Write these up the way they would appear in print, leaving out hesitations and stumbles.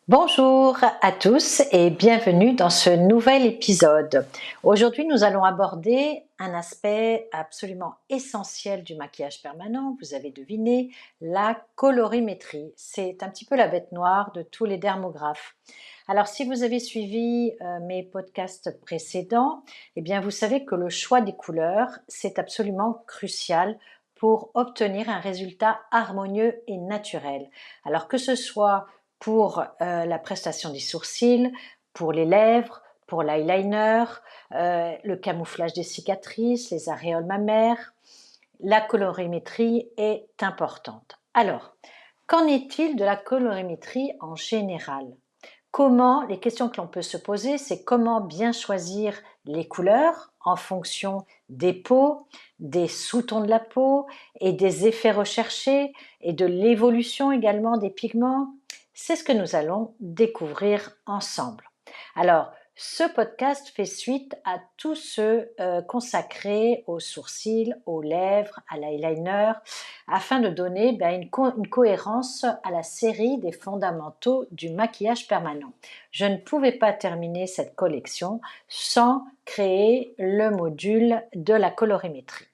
Bonjour à tous et bienvenue dans ce nouvel épisode. Aujourd'hui, nous allons aborder un aspect absolument essentiel du maquillage permanent. Vous avez deviné, la colorimétrie. C'est un petit peu la bête noire de tous les dermographes. Alors, si vous avez suivi mes podcasts précédents, eh bien, vous savez que le choix des couleurs, c'est absolument crucial pour obtenir un résultat harmonieux et naturel. Alors que ce soit pour la prestation des sourcils, pour les lèvres, pour l'eyeliner, le camouflage des cicatrices, les aréoles mammaires. La colorimétrie est importante. Alors, qu'en est-il de la colorimétrie en général? Les questions que l'on peut se poser, c'est comment bien choisir les couleurs en fonction des peaux, des sous-tons de la peau et des effets recherchés et de l'évolution également des pigments. C'est ce que nous allons découvrir ensemble. Alors, ce podcast fait suite à tous ceux consacrés aux sourcils, aux lèvres, à l'eyeliner, afin de donner une cohérence à la série des fondamentaux du maquillage permanent. Je ne pouvais pas terminer cette collection sans créer le module de la colorimétrie.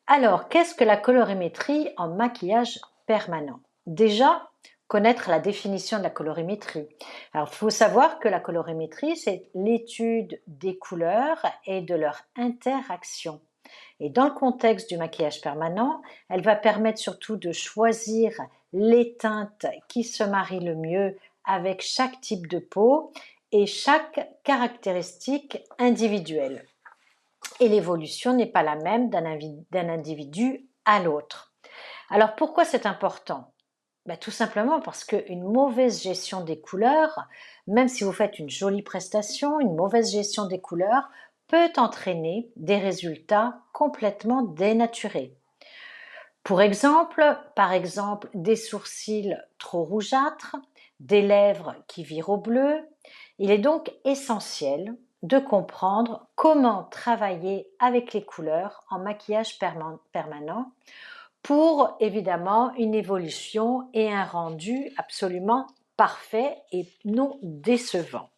Alors, qu'est-ce que la colorimétrie en maquillage permanent? Déjà, connaître la définition de la colorimétrie. Alors, il faut savoir que la colorimétrie, c'est l'étude des couleurs et de leur interaction. Et dans le contexte du maquillage permanent, elle va permettre surtout de choisir les teintes qui se marient le mieux avec chaque type de peau et chaque caractéristique individuelle. Et l'évolution n'est pas la même d'un individu à l'autre. Alors pourquoi c'est important? Tout simplement parce qu'une mauvaise gestion des couleurs, même si vous faites une jolie prestation, une mauvaise gestion des couleurs peut entraîner des résultats complètement dénaturés. Par exemple, des sourcils trop rougeâtres, des lèvres qui virent au bleu. Il est donc essentiel de comprendre comment travailler avec les couleurs en maquillage permanent pour évidemment une évolution et un rendu absolument parfait et non décevant.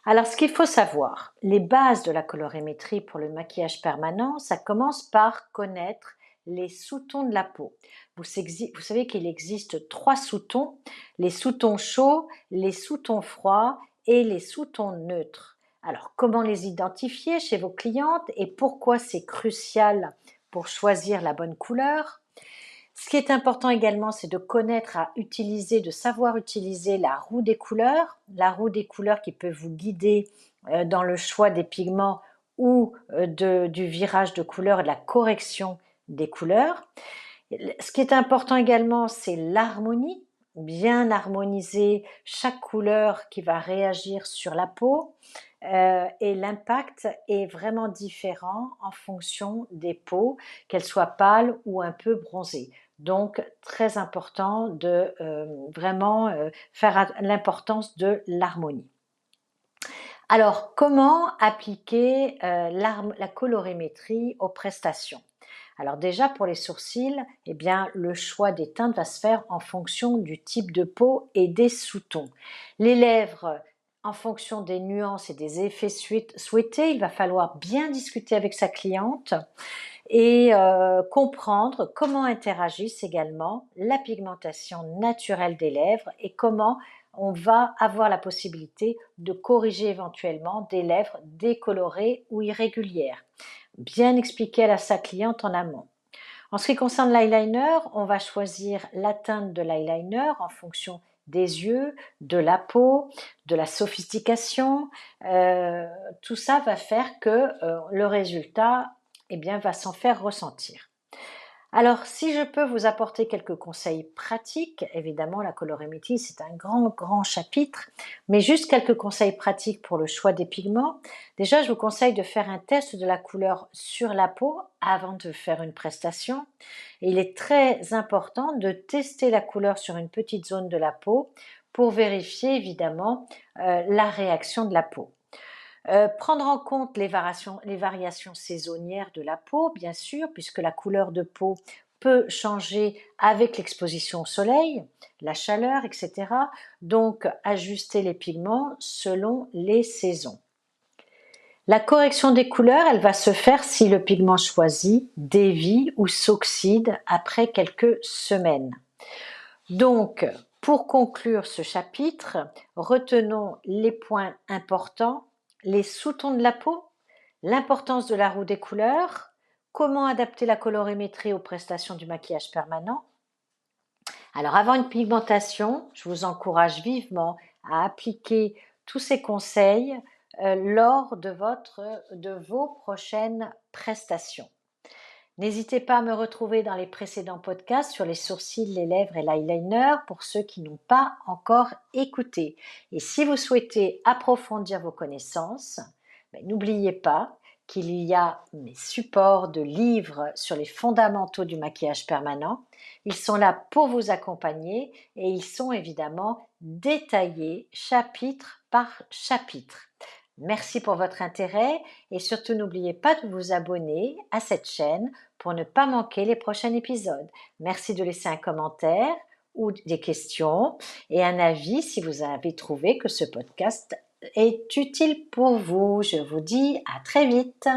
Alors, ce qu'il faut savoir, les bases de la colorimétrie pour le maquillage permanent, ça commence par connaître les sous-tons de la peau. Vous savez qu'il existe 3 sous-tons, les sous-tons chauds, les sous-tons froids et les sous-tons neutres. Alors, comment les identifier chez vos clientes et pourquoi c'est crucial pour choisir la bonne couleur? Ce qui est important également, c'est de savoir utiliser la roue des couleurs qui peut vous guider dans le choix des pigments ou du virage de couleur et de la correction des couleurs. Ce qui est important également, c'est l'harmonie, bien harmoniser chaque couleur qui va réagir sur la peau. Et l'impact est vraiment différent en fonction des peaux, qu'elles soient pâles ou un peu bronzées. Donc, très important de vraiment faire l'importance de l'harmonie. Alors, comment appliquer la colorimétrie aux prestations? Alors déjà, pour les sourcils, eh bien, le choix des teintes va se faire en fonction du type de peau et des sous-tons. Les lèvres, en fonction des nuances et des effets souhaités, il va falloir bien discuter avec sa cliente et comprendre comment interagissent également la pigmentation naturelle des lèvres et comment on va avoir la possibilité de corriger éventuellement des lèvres décolorées ou irrégulières. Bien expliquer à sa cliente en amont. En ce qui concerne l'eyeliner, on va choisir la teinte de l'eyeliner en fonction des yeux, de la peau, de la sophistication. Tout ça va faire que le résultat va s'en faire ressentir. Alors, si je peux vous apporter quelques conseils pratiques, évidemment, la colorimétrie, c'est un grand chapitre, mais juste quelques conseils pratiques pour le choix des pigments. Déjà, je vous conseille de faire un test de la couleur sur la peau avant de faire une prestation. Et il est très important de tester la couleur sur une petite zone de la peau pour vérifier, évidemment, la réaction de la peau. Prendre en compte les variations saisonnières de la peau, bien sûr, puisque la couleur de peau peut changer avec l'exposition au soleil, la chaleur, etc. Donc, ajuster les pigments selon les saisons. La correction des couleurs, elle va se faire si le pigment choisi dévie ou s'oxyde après quelques semaines. Donc, pour conclure ce chapitre, retenons les points importants, les sous-tons de la peau, l'importance de la roue des couleurs, comment adapter la colorimétrie aux prestations du maquillage permanent. Alors, avant une pigmentation, je vous encourage vivement à appliquer tous ces conseils lors de vos prochaines prestations. N'hésitez pas à me retrouver dans les précédents podcasts sur les sourcils, les lèvres et l'eyeliner pour ceux qui n'ont pas encore écouté. Et si vous souhaitez approfondir vos connaissances, n'oubliez pas qu'il y a mes supports de livres sur les fondamentaux du maquillage permanent. Ils sont là pour vous accompagner et ils sont évidemment détaillés chapitre par chapitre. Merci pour votre intérêt et surtout n'oubliez pas de vous abonner à cette chaîne pour ne pas manquer les prochains épisodes. Merci de laisser un commentaire ou des questions et un avis si vous avez trouvé que ce podcast est utile pour vous. Je vous dis à très vite.